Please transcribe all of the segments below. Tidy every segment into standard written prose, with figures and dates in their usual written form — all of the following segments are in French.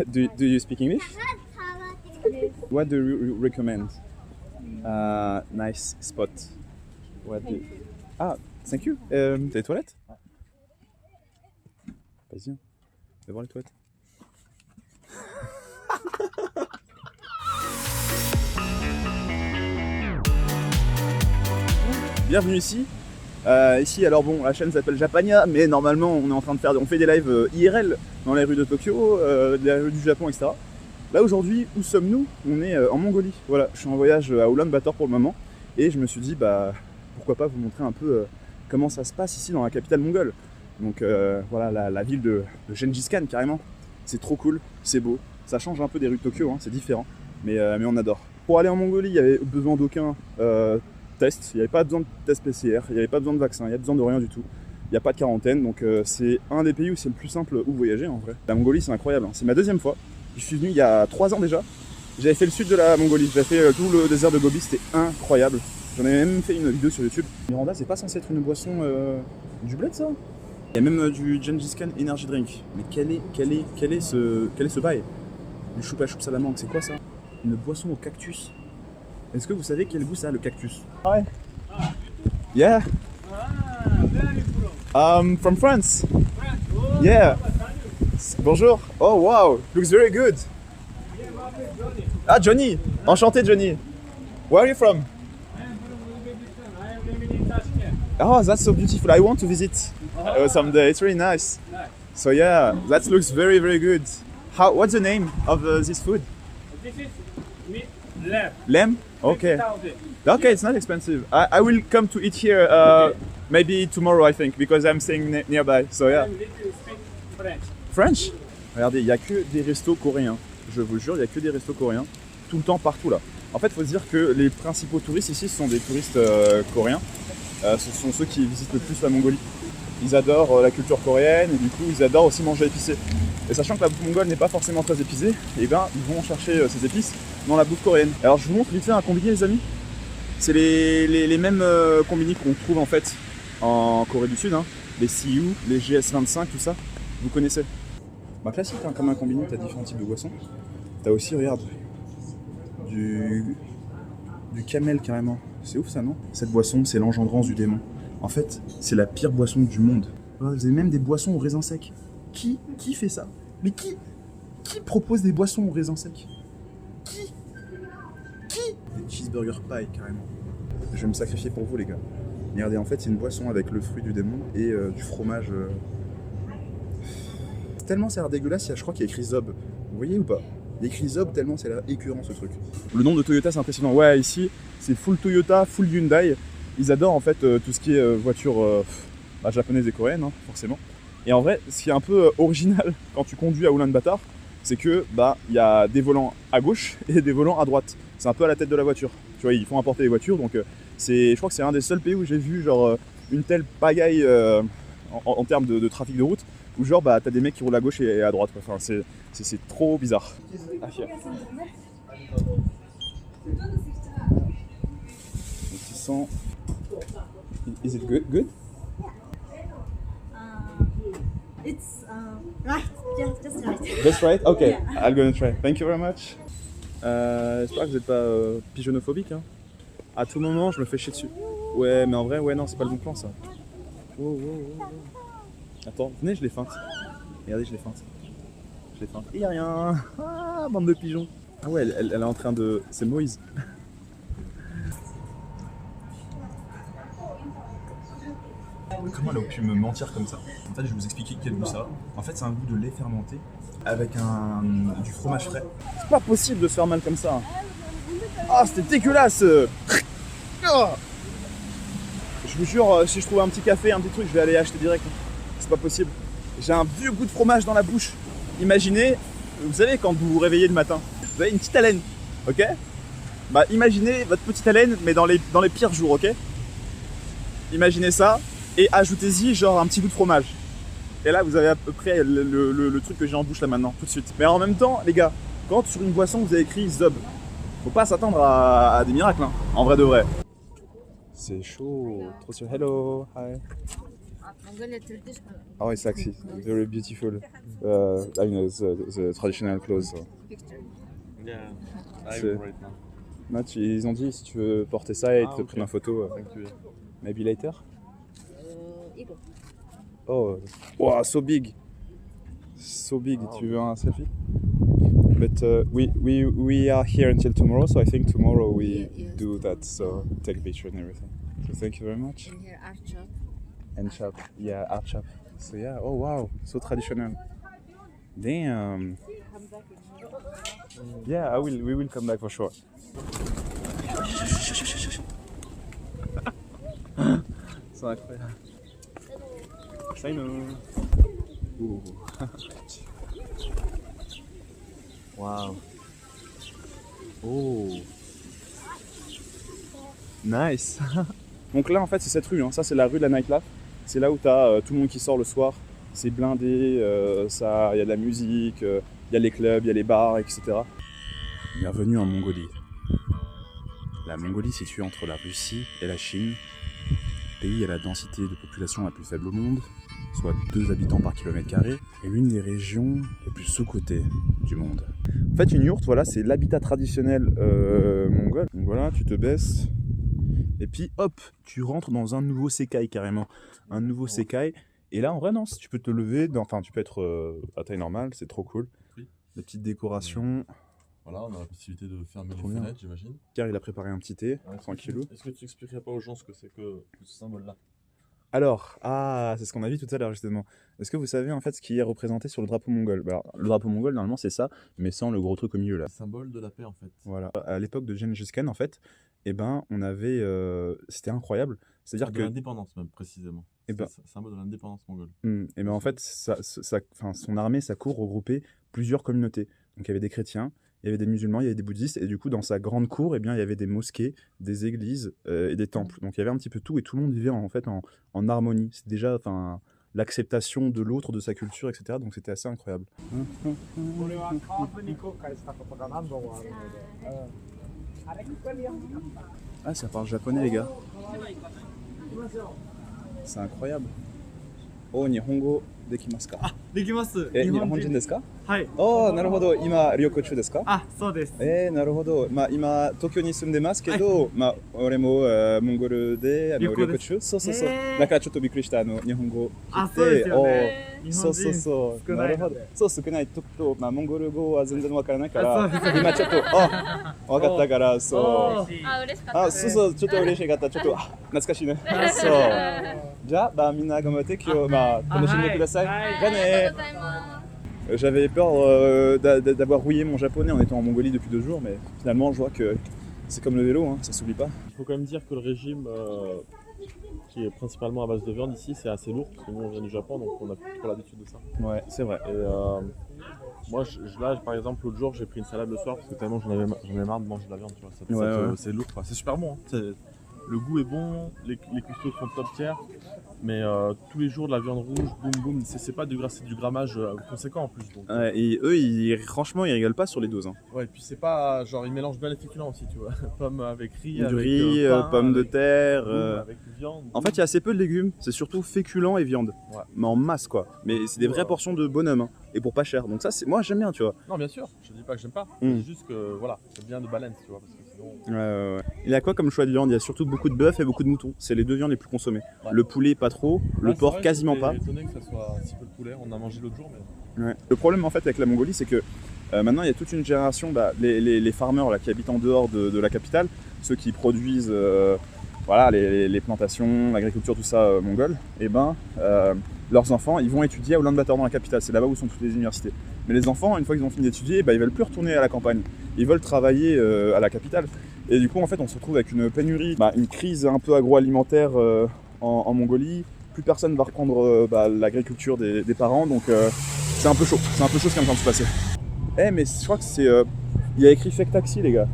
Do you speak English? What do you recommend? Nice spot. What do... Ah, thank you. T'as les toilettes? Vas-y, va voir les toilettes. Bienvenue ici. Ici, alors bon, la chaîne s'appelle Japania, mais normalement on est en train de faire, on fait des lives IRL dans les rues de Tokyo, les rues du Japon, etc. Là aujourd'hui, où sommes-nous? On est en Mongolie. Voilà, je suis en voyage à Ulaanbaatar pour le moment, et je me suis dit, bah pourquoi pas vous montrer un peu comment ça se passe ici dans la capitale mongole. Donc voilà, la ville de Gengis Khan carrément. C'est trop cool, c'est beau, ça change un peu des rues de Tokyo, hein, c'est différent, mais on adore. Pour aller en Mongolie, il n'y avait besoin d'aucun test, il n'y avait pas besoin de test PCR, il n'y avait pas besoin de vaccin, il n'y a besoin de rien du tout. Il n'y a pas de quarantaine, donc c'est un des pays où c'est le plus simple où voyager en vrai. La Mongolie c'est incroyable, hein. C'est ma deuxième fois. Je suis venu il y a 3 ans déjà. J'avais fait le sud de la Mongolie, j'avais fait tout le désert de Gobi, c'était incroyable. J'en ai même fait une vidéo sur YouTube. Miranda, c'est pas censé être une boisson du bled ça? Il y a même du Gengis Khan Energy Drink. Mais quel est ce bail? Du choupa choup salamanque, c'est quoi ça? Une boisson au cactus. Est-ce que vous savez quel goût ça a le cactus? Ouais. Yeah. From France. Yeah. Bonjour. Oh wow, looks very good. Ah Johnny. Enchanté Johnny. Where are you from? Oh, that's so beautiful. I want to visit someday. It's really nice. So yeah, that looks very good. What's the name of this food? This is meat lamb. Lamb? Okay. Okay, it's not expensive. I will come to eat here maybe tomorrow, I think, because I'm staying nearby. So yeah. French. French? Regardez, il n'y a que des restos coréens. Je vous jure, il n'y a que des restos coréens. Tout le temps, partout là. En fait, il faut se dire que les principaux touristes ici, ce sont des touristes coréens. Ce sont ceux qui visitent le plus la Mongolie. Ils adorent la culture coréenne et du coup, ils adorent aussi manger épicé. Et sachant que la bouffe mongole n'est pas forcément très épicée, et ben ils vont chercher ces épices dans la bouffe coréenne. Alors je vous montre vite fait un combiné les amis. C'est les mêmes combinés qu'on trouve en fait en Corée du Sud, hein. Les CU, les GS25, tout ça, vous connaissez. Bah classique, hein, comme un combiné, t'as différents types de boissons. T'as aussi, regarde, du camel carrément. C'est ouf ça non? Cette boisson, c'est l'engendrance du démon. En fait, c'est la pire boisson du monde. Vous avez même des boissons au raisin sec. Qui fait ça? Mais qui propose des boissons au raisin sec? Qui? Des cheeseburger pie carrément. Je vais me sacrifier pour vous les gars. Regardez, en fait c'est une boisson avec le fruit du démon et du fromage. Tellement ça a l'air dégueulasse, je crois qu'il y a écrit Zob. Vous voyez ou pas? Il y a écrit Zob tellement c'est l'air écœurant ce truc. Le nom de Toyota c'est impressionnant. Ouais, ici c'est full Toyota, full Hyundai. Ils adorent en fait tout ce qui est voiture japonaise et coréenne, hein, forcément. Et en vrai, ce qui est un peu original quand tu conduis à Ulaanbaatar, c'est que il y a des volants à gauche et des volants à droite. C'est un peu à la tête de la voiture. Tu vois, ils font importer les voitures, donc je crois que c'est un des seuls pays où j'ai vu genre une telle pagaille en termes de trafic de route, où genre t'as des mecs qui roulent à gauche et à droite. Enfin, c'est trop bizarre. Ah, fier. Is it good? It's right, just right. Just right? Okay, yeah. I'm gonna try. Thank you very much. J'espère que vous n'êtes pas pigeonophobique. Hein. À tout moment, je me fais chier dessus. Ouais, mais en vrai, ouais, non, c'est pas le bon plan ça. Wow. Attends, venez, je les feinte. Regardez, je les feinte. Et y'a rien. Ah, bande de pigeons. Ah ouais, elle est en train de... C'est Moïse. Comment elle a pu me mentir comme ça? En fait, je vais vous expliquer quel goût ça a. En fait, c'est un goût de lait fermenté avec du fromage frais. C'est pas possible de se faire mal comme ça. Ah, c'était dégueulasse. Oh, je vous jure, si je trouve un petit café, un petit truc, je vais aller acheter direct. C'est pas possible. J'ai un vieux goût de fromage dans la bouche. Imaginez, vous savez, quand vous vous réveillez le matin, vous avez une petite haleine, ok? Bah, imaginez votre petite haleine, mais dans les pires jours, ok? Imaginez ça. Et ajoutez-y genre un petit goût de fromage. Et là vous avez à peu près le truc que j'ai en bouche là maintenant, tout de suite. Mais en même temps les gars, quand sur une boisson vous avez écrit Zob, faut pas s'attendre à des miracles hein, en vrai de vrai. C'est chaud, trop sûr. Hello, hi. Mongolia traditional Oh, it's sexy. Very beautiful. I mean, the traditional clothes. picture. Yeah, C'est- I'm right now. Là, ils ont dit si tu veux porter ça et te ok. prendre une photo, Thank you. maybe later. 이거. Oh, wow, so big. So big. Wow. Tu veux un selfie? But we are here until tomorrow, so I think tomorrow we Yes. do that. So take a picture and everything. So thank you very much. In here art shop. And shop, yeah, art shop. So yeah, oh wow, so traditional. Damn. Come back in here. Yeah, we will come back for sure. C'est incroyable. Ça y est. Ouh. Wow. Oh. Nice. Donc là en fait c'est cette rue, hein. Ça c'est la rue de la nightlife. C'est là où t'as tout le monde qui sort le soir. C'est blindé, il y a de la musique, il y a les clubs, il y a les bars, etc. Bienvenue en Mongolie. La Mongolie située entre la Russie et la Chine, pays à la densité de population la plus faible au monde, soit 2 habitants par kilomètre carré, est l'une des régions les plus sous-cotées du monde. En fait, une yourte, voilà, c'est l'habitat traditionnel mongol. Donc voilà, tu te baisses, et puis hop, tu rentres dans un nouveau sekai carrément. Un nouveau sekai. Et là, en vrai, non, tu peux te lever, enfin, tu peux être à taille normale, c'est trop cool. Oui. Des petites décorations. Voilà, on a la possibilité de fermer Trop les bien. fenêtres, j'imagine. Car il a préparé un petit thé, Ouais, tranquillou. Est-ce que tu expliquerais pas aux gens ce que c'est que ce symbole-là? Alors, c'est ce qu'on a vu tout à l'heure justement. Est-ce que vous savez en fait ce qui est représenté sur le drapeau mongol? Alors, le drapeau mongol, normalement, c'est ça, mais sans le gros truc au milieu là. Le symbole de la paix en fait. Voilà. À l'époque de Gengis Khan, en fait, eh ben, on avait. C'était incroyable. C'est-à-dire De que. l'indépendance même précisément. Eh ben- C'est le symbole de l'indépendance mongole. Et ben en fait, son armée, sa cour regroupait plusieurs communautés. Donc il y avait des chrétiens, il y avait des musulmans, il y avait des bouddhistes, et du coup dans sa grande cour, eh bien, il y avait des mosquées, des églises et des temples. Donc il y avait un petit peu tout, et tout le monde vivait en fait en harmonie. C'est déjà l'acceptation de l'autre, de sa culture, etc. Donc c'était assez incroyable. これはカープに後悔したことが何度もあるので、あれここにやんなかった Ah, ça parle japonais les gars. C'est incroyable. Oh, Nihongo dekimasu ka? できます日本人ですか? はい Oh, なるほど。今、旅行中ですか? あそうですなるほど。まあ、今、東京に住んでますけど、まあ、俺も、モンゴルで旅行です旅行中。そうそうそう。へーだからちょっとびっくりした、日本語あそうですよねおーそうそうそう。少ないのでるほど。そう、少ない。まあ、モンゴル語は全然わからないかあそうですら、今ちょっと、わかったから、そう。あ、嬉しかったあ、そうそう、ちょっと嬉しかった。ちょっと、懐かしいね。そう。じゃあ、みんな頑張って、今日、楽しんでください。じはいゃあね。ございま J'avais peur d'avoir rouillé mon japonais en étant en Mongolie depuis 2 jours, mais finalement je vois que c'est comme le vélo, hein, ça s'oublie pas. Il faut quand même dire que le régime qui est principalement à base de viande ici, c'est assez lourd parce que nous on vient du Japon donc on a plus trop l'habitude de ça. Ouais, c'est vrai. Et moi là par exemple l'autre jour j'ai pris une salade le soir parce que tellement j'en avais marre de manger de la viande, tu vois. Ouais. C'est lourd quoi. C'est super bon. Hein. Le goût est bon, les cuistots sont top tier, mais tous les jours de la viande rouge, boum boum, c'est pas du gras, c'est du grammage conséquent en plus. Donc, Ouais, et eux, franchement, ils rigolent pas sur les doses. Hein. ouais, et puis c'est pas genre ils mélangent bien les féculents aussi, tu vois. Pommes avec riz, Du avec riz, pain, pommes de avec terre. boum, avec viande. En fait, il y a assez peu de légumes, c'est surtout féculents et viande. Ouais. Mais en masse quoi. Mais c'est des vraies Ouais. portions de bonhomme, hein. Et pour pas cher. Donc ça, moi j'aime bien, tu vois. Non, bien sûr, je dis pas que j'aime pas, Mm. c'est juste que voilà, c'est bien de balance, tu vois, parce que sinon. Ouais. Il y a quoi comme choix de viande? Il y a surtout beaucoup de bœuf et beaucoup de mouton. C'est les 2 viandes les plus consommées. Ouais. Le poulet, pas trop. Le Ouais, c'est porc, vrai, quasiment pas. j'étais étonné que ça soit si peu de poulet, on a mangé l'autre jour, mais. Ouais. Le problème en fait avec la Mongolie, c'est que maintenant il y a toute une génération, les farmers là, qui habitent en dehors de la capitale, ceux qui produisent voilà, les plantations, l'agriculture, tout ça mongol, et leurs enfants ils vont étudier à Ulaanbaatar dans la capitale, c'est là-bas où sont toutes les universités. Mais les enfants, une fois qu'ils ont fini d'étudier, ils veulent plus retourner à la campagne, ils veulent travailler à la capitale. Et du coup en fait on se retrouve avec une pénurie, une crise un peu agroalimentaire en Mongolie. Plus personne va reprendre l'agriculture des parents, donc c'est un peu chaud. C'est un peu chaud ce qui est en train de se passer. Mais je crois que c'est... il y a écrit Fake Taxi, les gars.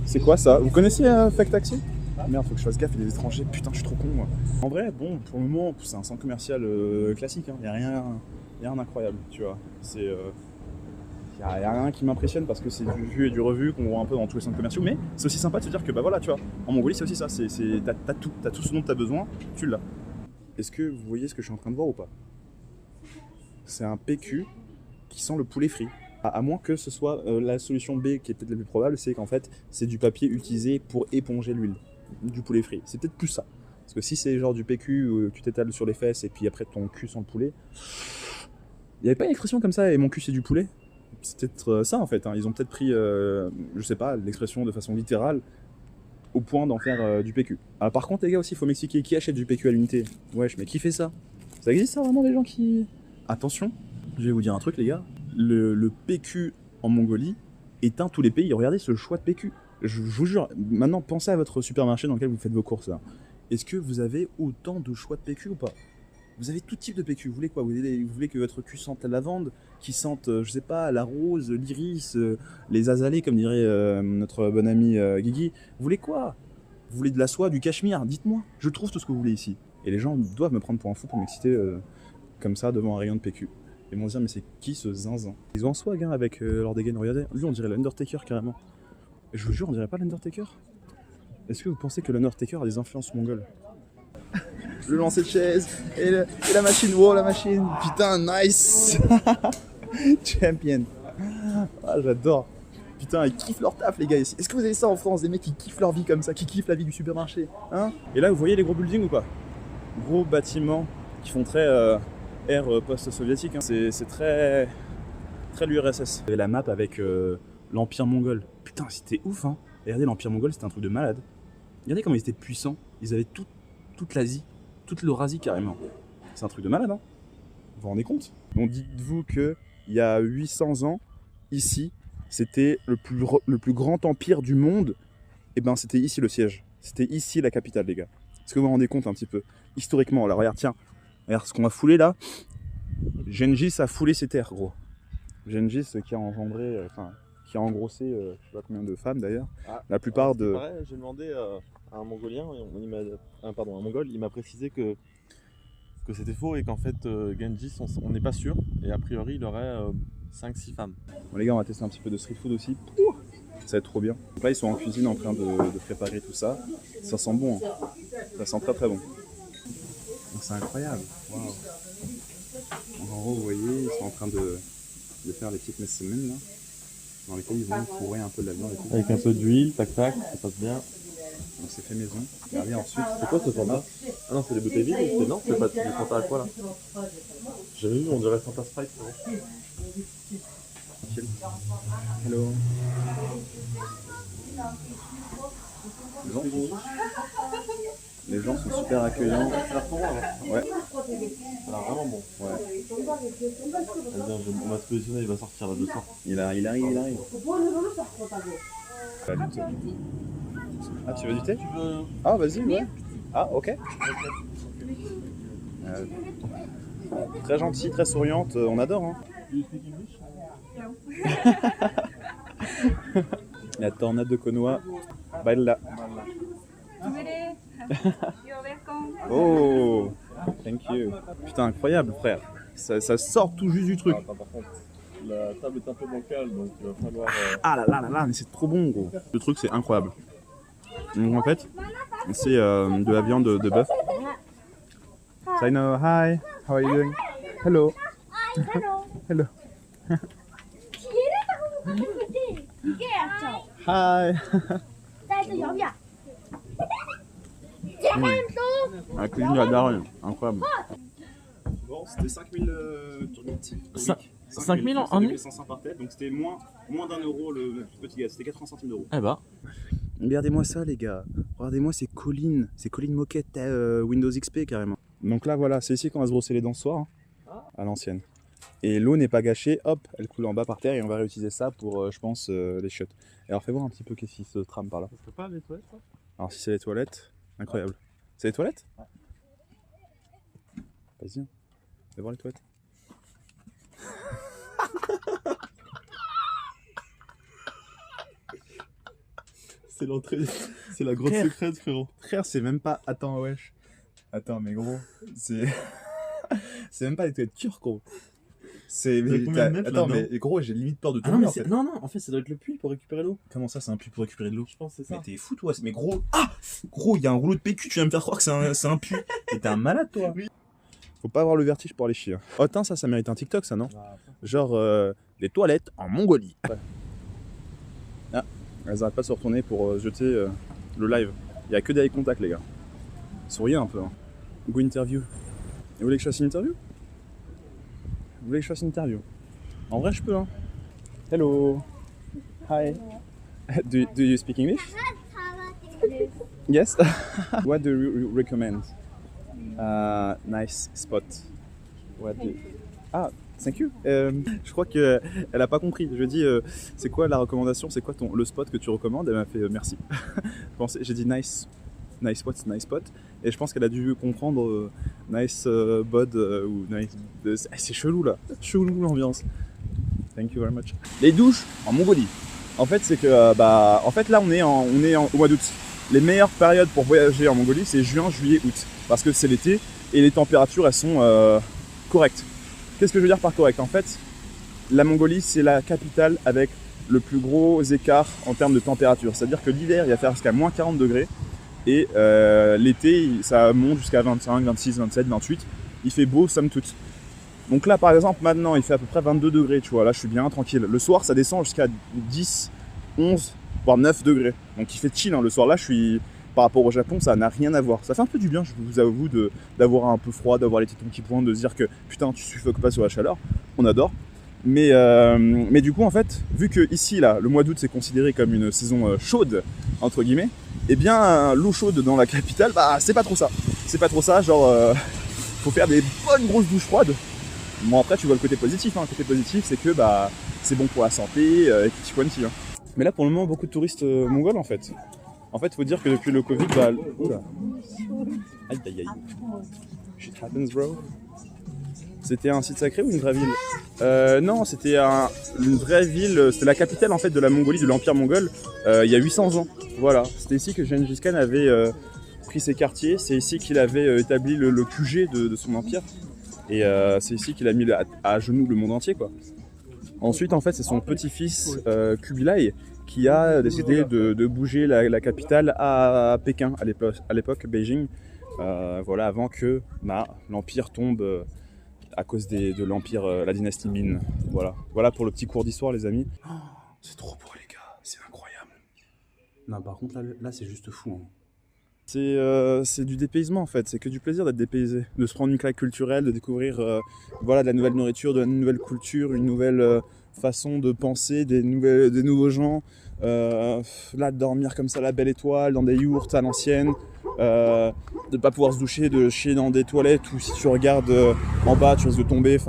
C'est quoi ça? Vous connaissez Fake Taxi? Merde, faut que je fasse gaffe, il y a des étrangers. Putain, je suis trop con, moi. En vrai, bon, pour le moment, c'est un centre commercial classique. Hein. Il y a rien d'incroyable, tu vois. C'est... Il n'y a rien qui m'impressionne parce que c'est du vu et du revu qu'on voit un peu dans tous les centres commerciaux. Mais c'est aussi sympa de se dire que, voilà, tu vois, en Mongolie, c'est aussi ça. T'as tout ce dont tu as besoin, tu l'as. est-ce que vous voyez ce que je suis en train de voir ou pas? C'est un PQ qui sent le poulet frit. À moins que ce soit la solution B qui est peut-être la plus probable, c'est qu'en fait c'est du papier utilisé pour éponger l'huile du poulet frit. C'est peut-être plus ça. Parce que si c'est genre du PQ où tu t'étales sur les fesses et puis après ton cul sent le poulet, il n'y avait pas une expression comme ça et mon cul c'est du poulet? C'est peut-être ça en fait. Hein. Ils ont peut-être pris, je sais pas, l'expression de façon littérale au point d'en faire du PQ. Alors, par contre les gars aussi, il faut m'expliquer qui achète du PQ à l'unité. Wesh, mais qui fait ça? Ça existe ça vraiment, les gens qui... Attention, je vais vous dire un truc les gars. Le PQ en Mongolie éteint tous les pays. Regardez ce choix de PQ. Je vous jure, maintenant pensez à votre supermarché dans lequel vous faites vos courses là. Est-ce que vous avez autant de choix de PQ ou pas? Vous avez tout type de PQ. Vous voulez quoi? Vous voulez que votre cul sente la lavande, qui sente, je sais pas, la rose, l'iris, les azalées, comme dirait notre bon ami Guigui. Vous voulez quoi? Vous voulez de la soie, du cachemire? Dites-moi. Je trouve tout ce que vous voulez ici. Et les gens doivent me prendre pour un fou pour m'exciter comme ça devant un rayon de PQ. Ils vont se dire, mais c'est qui ce zinzin? Ils ont un swag hein, avec leur dégaine. Regardez, lui on dirait l'Undertaker carrément. Et je vous jure, on dirait pas l'Undertaker. Est-ce que vous pensez que l'Undertaker a des influences mongoles? Le lancer de chaise et la machine. Wow, la machine. Putain, nice. Champion. Ah, j'adore. Putain, ils kiffent leur taf, les gars, ici. Est-ce que vous avez ça en France? Des mecs qui kiffent leur vie comme ça, qui kiffent la vie du supermarché, hein? Et là, vous voyez les gros buildings ou pas? Gros bâtiments qui font très ère post-soviétique. Hein. C'est très l'URSS. Vous avez la map avec l'Empire mongol. Putain, c'était ouf, hein. Et regardez, l'Empire mongol, c'était un truc de malade. Regardez comment ils étaient puissants. Ils avaient toute l'Asie, toute l'Eurasie carrément. C'est un truc de malade, hein. Vous vous rendez compte? Donc dites-vous qu'il y a 800 ans, ici, c'était le plus grand empire du monde. Et ben c'était ici le siège. C'était ici la capitale, les gars. Est-ce que vous vous rendez compte un petit peu? Historiquement, alors regarde, tiens. Regarde ce qu'on a foulé là. Gengis a foulé ses terres, gros. Gengis qui a engendré, qui a engrossé, je sais pas combien de femmes d'ailleurs. Ah, la plupart de... Pareil, j'ai demandé à un Mongolien, un Mongol, il m'a précisé que c'était faux et qu'en fait Gengis, on n'est pas sûr. Et a priori, il aurait 5-6 femmes. Bon les gars, on va tester un petit peu de street food aussi. Ça va être trop bien. Donc là, ils sont en cuisine en train de préparer tout ça. Ça sent bon, hein. Ça sent très très bon. C'est incroyable. Wow. En gros, vous voyez, ils sont en train de faire les petites messemens là, dans lesquelles ils vont fourrer un peu de la viande et tout. Avec un peu d'huile, tac tac, ça passe bien. Donc c'est fait maison. Regardez ensuite. C'est quoi ce format? Ah non, c'est des bouteilles vides. Non, c'est pas du Fanta Aqua là. J'ai vu, on dirait Fanta Sprite. Hello. Les gens sont super accueillants. Ouais. Ça a l'air vraiment bon. Ouais. Vas-y, on va se positionner, il va sortir là de ça. Il arrive. Ah, tu veux du thé? Tu veux... Ah, vas-y, ouais. Ah, ok. Très gentille, très souriante, on adore. Hein. Do you speak English? La tornade de Konoha. Baila. You're welcome. Oh, thank you. Putain, incroyable, frère. Ça sort tout juste du truc. Attends, par contre, la table est un peu bancale, donc il va falloir... Ah là là, mais c'est trop bon, gros. Le truc, c'est incroyable. Donc en fait, c'est de la viande de bœuf. Sino, hi, how are you doing? Hello. Hello. Hi. La cuisine de la daronne, incroyable. Bon, c'était 5000 turnites. 5000 en nuit? 500 par tête, donc c'était moins d'1 euro le petit gars, c'était 80 centimes d'euros. Eh bah. Regardez-moi ça, les gars. Regardez-moi ces collines moquettes Windows XP carrément. Donc là, voilà, c'est ici qu'on va se brosser les dents ce soir, hein, à l'ancienne. Et l'eau n'est pas gâchée, hop, elle coule en bas par terre et on va réutiliser ça pour, je pense, les chiottes. Et alors fais voir un petit peu qu'est-ce qui se trame par là. C'est pas les toilettes, ça? Alors si c'est les toilettes, incroyable. C'est les toilettes? Ouais. Vas-y, hein. Fais voir les toilettes. C'est l'entrée, c'est la grotte secrète, frérot. Frère, c'est même pas... Attends, wesh. Attends, mais gros, c'est... c'est même pas les toilettes turques, gros. C'est. T'as combien de mètres, Attends, là-dedans mais gros, j'ai limite peur de Ah tomber. non, en fait. non, en fait, ça doit être le puits pour récupérer l'eau. Comment ça, c'est un puits pour récupérer de l'eau? Je pense que c'est Mais ça. t'es fou, toi. Mais gros. Ah gros, il y a un rouleau de PQ, tu viens me faire croire que c'est un puits. Mais t'es un malade, toi. Oui. Faut pas avoir le vertige pour aller chier. Hein. Oh, tain, ça mérite un TikTok, ça, non? Ah, Genre, des toilettes en Mongolie. Ah, elles arrêtent pas de se retourner pour jeter le live. Il y a que des eye contact, les gars. Souriez un peu. Hein. Go interview. Vous voulez que je fasse une interview? Vous voulez que je fasse une interview? En vrai, je peux, hein. Hello. Hi. Do you speak English? Yes. What do you recommend? Nice spot. What do... Ah, thank you. Je crois qu'elle a pas compris. Je lui ai dit, c'est quoi la recommandation? C'est quoi le spot que tu recommandes? Elle m'a fait merci. J'ai dit nice spot. Et je pense qu'elle a dû comprendre nice bod ou nice. C'est chelou là. Chelou l'ambiance. Thank you very much. Les douches en Mongolie. En fait, c'est que en fait là on est au mois d'août. Les meilleures périodes pour voyager en Mongolie, c'est juin, juillet, août. Parce que c'est l'été et les températures, elles sont correctes. Qu'est-ce que je veux dire par correct? En fait, la Mongolie, c'est la capitale avec le plus gros écart en termes de température. C'est-à-dire que l'hiver, il va faire jusqu'à moins 40 degrés. Et l'été, ça monte jusqu'à 25, 26, 27, 28. Il fait beau, somme toute. Donc là, par exemple, maintenant, il fait à peu près 22 degrés, tu vois. Là, je suis bien tranquille. Le soir, ça descend jusqu'à 10, 11, voire 9 degrés. Donc il fait chill, hein. Le soir, là, je suis... Par rapport au Japon, ça n'a rien à voir. Ça fait un peu du bien, je vous avoue, d'avoir un peu froid, d'avoir les tétons qui pointent, de se dire que putain, tu suffoques pas sur la chaleur. On adore. Mais du coup, en fait, vu que ici, là, le mois d'août, c'est considéré comme une saison chaude, entre guillemets, eh bien, l'eau chaude dans la capitale, c'est pas trop ça. C'est pas trop ça, genre, faut faire des bonnes grosses douches froides. Bon, après, tu vois le côté positif, hein. Le côté positif, c'est que, c'est bon pour la santé, et petit quanti, hein. Mais là, pour le moment, beaucoup de touristes mongols, en fait. En fait, faut dire que depuis le Covid, oula. Aïe, aïe, aïe. Shit happens, bro. C'était un site sacré ou une vraie ville? Non, c'était une vraie ville. C'était la capitale en fait de la Mongolie, de l'Empire mongol, il y a 800 ans. Voilà, c'était ici que Gengis Khan avait pris ses quartiers. C'est ici qu'il avait établi le QG de son empire. Et c'est ici qu'il a mis à genoux le monde entier, quoi. Ensuite, en fait, c'est son petit-fils Kubilai qui a décidé de bouger la capitale à Pékin, à l'époque Beijing. Voilà, avant que l'empire tombe à cause de l'empire, la dynastie Ming. Voilà pour le petit cours d'histoire, les amis. Oh, c'est trop beau, les gars, c'est incroyable. Non, par contre, là c'est juste fou. Hein. C'est du dépaysement en fait, c'est que du plaisir d'être dépaysé, de se prendre une claque culturelle, de découvrir de la nouvelle nourriture, de la nouvelle culture, une nouvelle façon de penser, des nouveaux gens. Là, de dormir comme ça, la belle étoile, dans des yourtes à l'ancienne, de pas pouvoir se doucher, de chier dans des toilettes, ou si tu regardes en bas, tu risques de tomber.